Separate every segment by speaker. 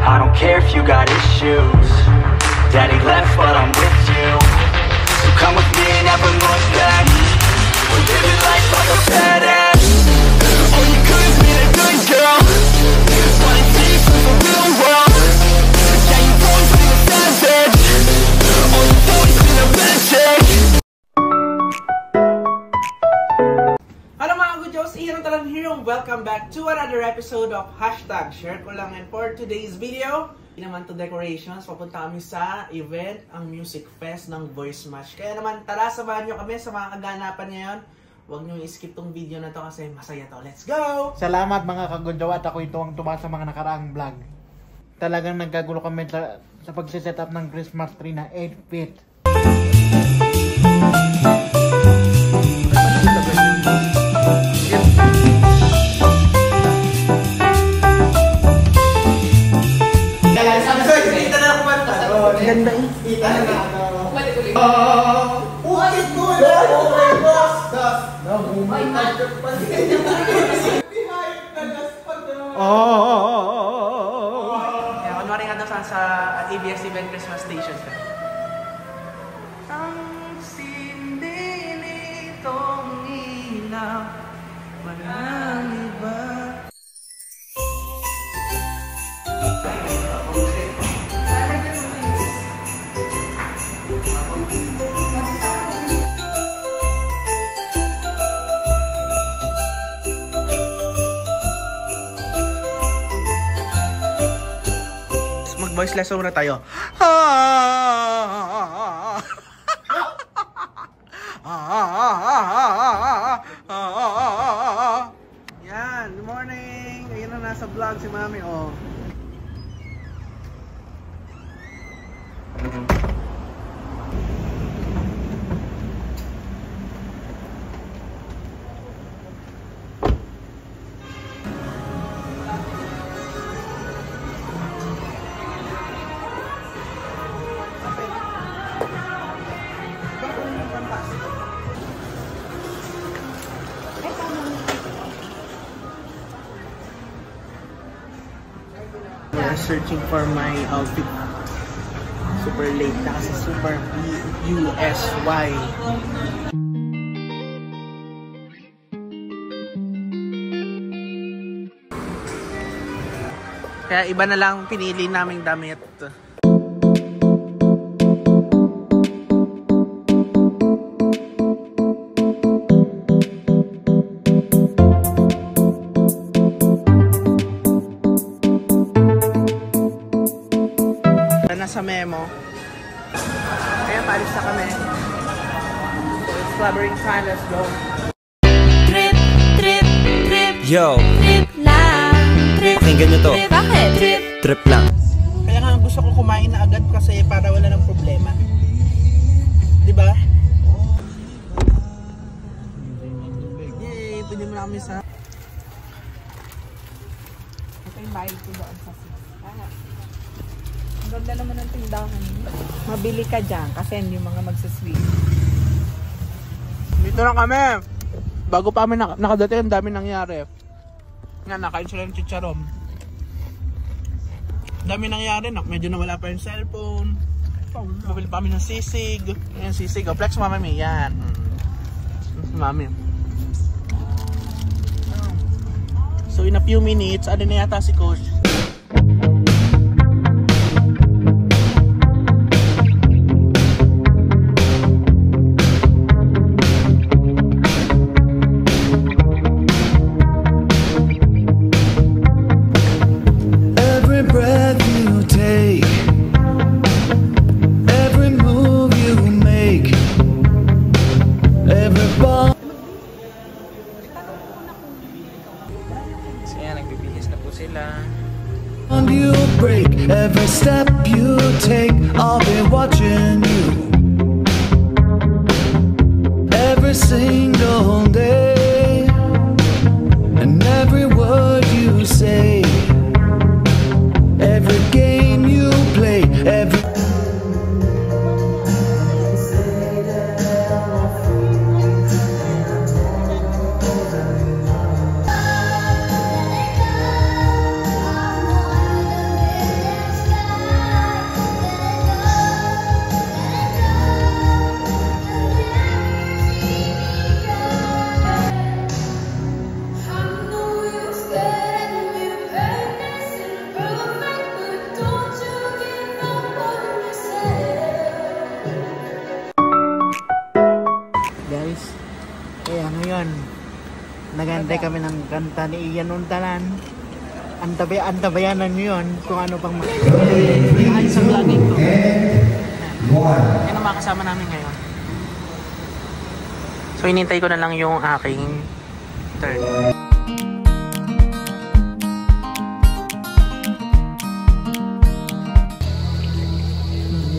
Speaker 1: I don't care if you got issues. Daddy left but I'm with you. So come with me, never look back. We're living life like a badass. All you could is be a good girl. Wanna see you from the real world. Yeah, you've always been a savage. Oh, you've always been a bitch.
Speaker 2: Hello mga good Joes, Ian Talan here. Welcome back to another episode of Hashtag Share Ko Lang. And for today's video, hindi naman to decorations. Papunta kami sa event, ang Music Fest ng Voice Match. Kaya naman tara, samahan nyo kami sa mga kaganapan ngayon. Huwag nyo i-skip tong video na to kasi masaya to. Let's go!
Speaker 3: Salamat mga kagudyaw at ako itong tuwa sa mga nakaraang vlog. Talagang nagkagulo kami sa pagsiset up ng Christmas tree na 8 feet.
Speaker 2: Ganda eh.
Speaker 3: Kita na na.
Speaker 2: What is good? Kaya kunwari nga daw sa ABS-CBN Christmas Station ka. Ang sindi nitong ilaw, walang iba. Mag-voice lesson muna tayo. Yan, good morning. Ayun na nasa vlog si Mami, oh. Searching for my outfit. Super late na kasi super BUSY. Kaya iba na lang pinili naming damit. Sa memo. Kaya palis na kami. So it's clubbering time, let's go.
Speaker 4: Trip, trip, trip.
Speaker 5: Yo,
Speaker 4: Trip lang. Trip.
Speaker 5: pakinggan nyo to.
Speaker 4: Trip. Bakit? Trip.
Speaker 5: Trip lang.
Speaker 2: Kaya nga gusto ko kumain na agad kasi para wala ng problema. Diba? Yay! Pwede mo na kami sa...
Speaker 6: Ito yung bayad ko doon sa sis. Ang ganda naman ng tindahan. Mabili ka dyan kasi yung mga magsasweet.
Speaker 2: Dito na kami! Bago pa kami nakadating, ang dami nangyari. Nga, nakain sila ng chicharom. Dami nangyari, medyo nawala pa yung cellphone. Mabili pa kami ng sisig. Ayan, sisig. O, flex mama mi. Yan. Mami. So, in a few minutes, ano na yata si Coach?
Speaker 7: You break every step you take, I'll be watching you every single day, and every word you say, every game you play, every
Speaker 3: Naghihintay kami ng kanta ni Ian Untalan. Antabayanan nyo yun kung ano pang
Speaker 2: Ayos sa vlogging ko. Yan ang makasama namin ngayon. So hinintay ko na lang yung aking turn.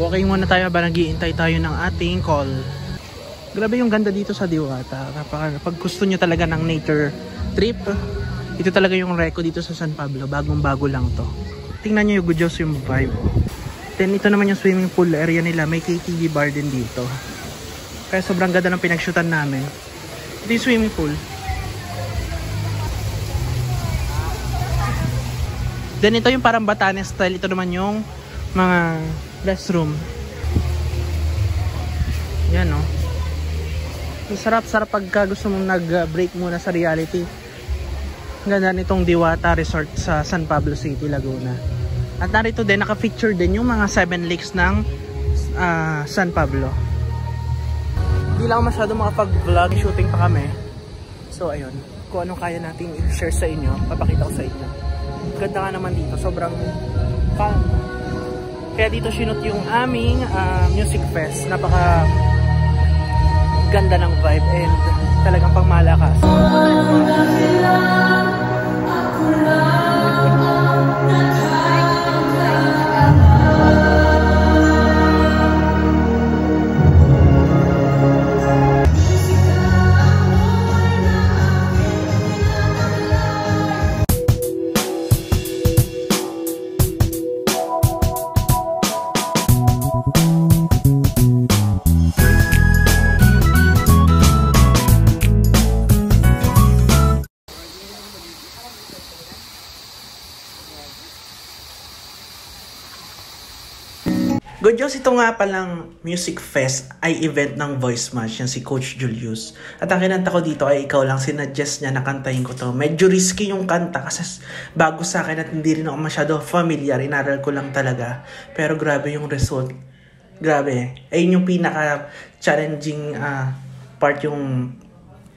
Speaker 2: Walking muna tayo ba nag-iintay tayo ng ating call. Grabe yung ganda dito sa Diwata. Kapag gusto nyo talaga ng nature trip, ito talaga yung reco dito sa San Pablo. Bagong bago lang to. Tingnan nyo yung good Diyos yung vibe. Then ito naman yung swimming pool area nila. May KTV bar din dito. Kaya sobrang ganda ng pinag-shootan namin. Ito yung swimming pool. Then ito yung parang Batanes style. Ito naman yung mga restroom. Yan o. Sarap-sarap pagka gusto mong nag-break muna sa reality. Ganda nitong Diwata Resort sa San Pablo City, Laguna. At narito din, naka-feature din yung mga 7 lakes ng San Pablo. Hindi lang masyado makapag-vlog, shooting pa kami. So ayun, kung anong kaya natin i-share sa inyo, papakita ko sa inyo. Ganda nga naman dito, sobrang calm. Kaya dito sinut yung aming music fest. Napaka ganda ng vibe and talagang pangmalakas. Good Diyos, ito nga palang Music Fest ay event ng Voice Match, yan si Coach Julius. At ang kinanta ko dito ay ikaw lang, sinuggest niya na kantahin ko to. Medyo risky yung kanta kasi bago sa akin at hindi rin ako masyado familiar, inaral ko lang talaga. Pero grabe yung result. Grabe. Ayun yung pinaka-challenging part, yung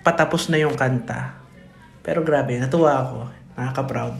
Speaker 2: patapos na yung kanta. Pero grabe, natuwa ako. Nakaka-proud.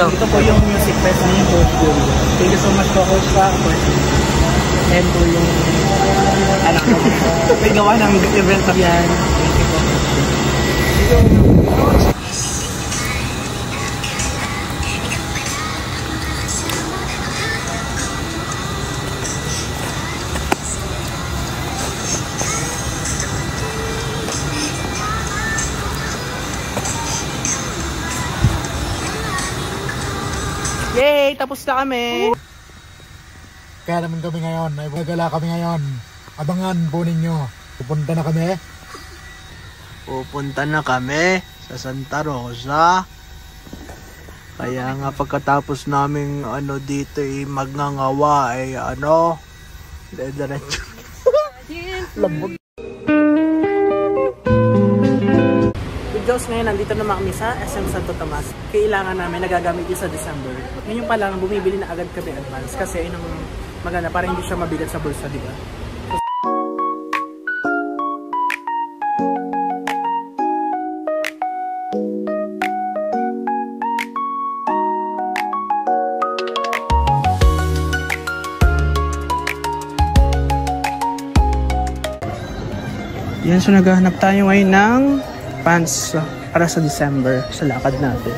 Speaker 2: Ito po yung music fest ng Coach Julius. Thank you so much po, Coach, sa opportunity. And po yung anak ko may gawa ng event na yan. Thank you po. Yay! Tapos na kami!
Speaker 3: Kaya naman kami ngayon, ay magala kami ngayon. Abangan po ninyo. Pupunta na kami.
Speaker 2: Pupunta na kami sa Santa Rosa. Kaya nga pagkatapos naming dito magngangawa diretso. Lambot. Diyos, ngayon nandito naman kami sa SM Santo Tomas. Kailangan namin nagagamit yun sa December. Ngayon pa lang bumibili na agad kami advance kasi yun ang maganda para hindi siya mabigat sa bulsa, di ba? Yan, so naghahanap tayo ngayon ng pants para sa December sa lakad natin.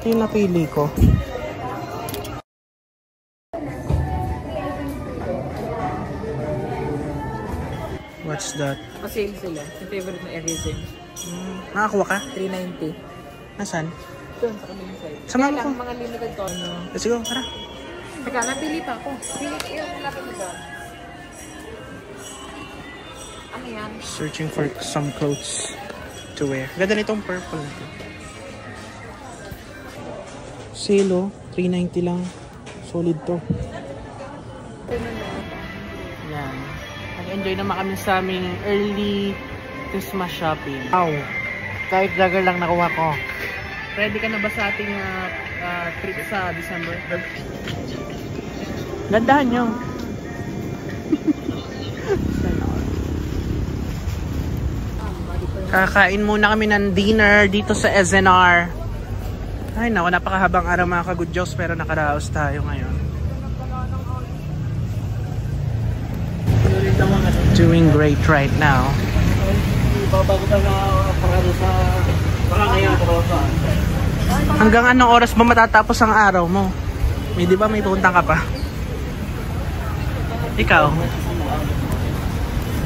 Speaker 2: Ito yung napili ko. What's that?
Speaker 6: Pa-sale sila. Yung favorite na everything.
Speaker 2: Nakakuha ka?
Speaker 6: 390.
Speaker 2: Nasaan?
Speaker 6: Doon sa kabilang side.
Speaker 2: Sama mo
Speaker 6: Kaya
Speaker 2: ko.
Speaker 6: lang, mga limited to. Ano?
Speaker 2: Let's go, tara.
Speaker 6: Teka, napili pa ako. Pili ko yung malapit mo doon. Ano yan?
Speaker 2: Searching for some clothes to wear. Ganda nitong purple na to. Sale oh, 390 lang. Solid to. Yan. Nag-enjoy naman kami sa aming early Christmas shopping.
Speaker 3: Wow. Kahit jagger lang nakuha ko.
Speaker 2: Ready ka na ba sa ating trip sa December? Gandahan nyo. Kakain muna kami ng dinner dito sa SNR. Ay naku, napakahabang araw mga ka-good Diyos, pero nakaraos tayo ngayon. Doing great right now. Hanggang anong oras ba matatapos ang araw mo? May di ba may puntang ka pa? Ikaw?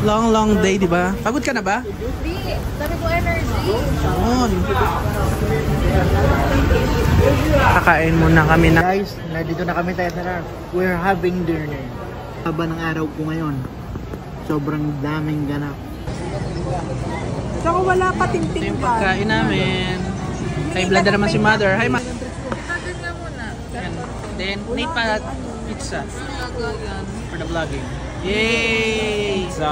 Speaker 2: Long day, di ba? Pagod ka na ba?
Speaker 6: Hindi. Sabi ko energy.
Speaker 2: Yun. Kakain muna kami na.
Speaker 3: Guys, nandito na kami sa SNR. We're having dinner. Haba ng araw ko ngayon. Sobrang daming ganap.
Speaker 6: Saka wala pa
Speaker 2: Ito
Speaker 6: tinting
Speaker 2: yung pagkain namin. Kay blood na naman si mother. Hi ma.
Speaker 6: Tagal nga muna.
Speaker 2: Yan. Then, need pa pizza. For the vlogging. Yay! So,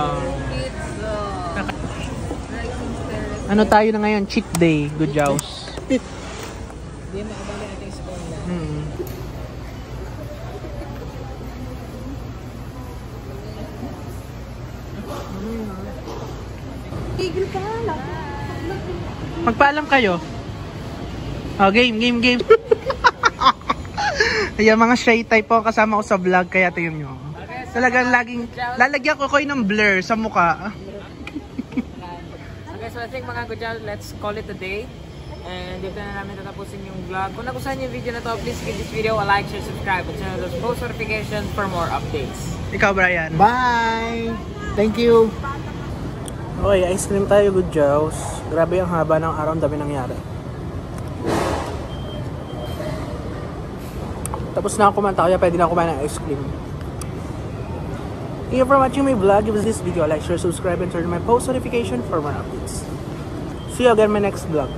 Speaker 2: ano tayo na ngayon? Cheat day. Good Jaws.
Speaker 6: Hindi makabali natin sa kanya. Tigil pa nga lang.
Speaker 2: Magpaalam kayo. Oh, game. Ayan, mga shy type po kasama ko sa vlog, kaya tingin nyo. Talagang laging, lalagyan ko ng blur sa mukha.
Speaker 6: Okay, so I think mga Gujal, let's call it a day. And dito na namin tatapusin yung vlog. Kung nagustuhan yung video na to, please give this video a like, share, subscribe, and turn on those post notifications for more updates.
Speaker 2: Ikaw, Brian.
Speaker 3: Bye! Thank you!
Speaker 2: Okay, ice cream tayo, Good Jaws. Grabe ang haba ng araw, ang dami nangyari. Tapos na ako kumanta, kaya pwede na ako kumain ng ice cream. Thank you for watching my vlog. Give us this video a like, share, subscribe, and turn on my post notification for more updates. See you again in my next vlog.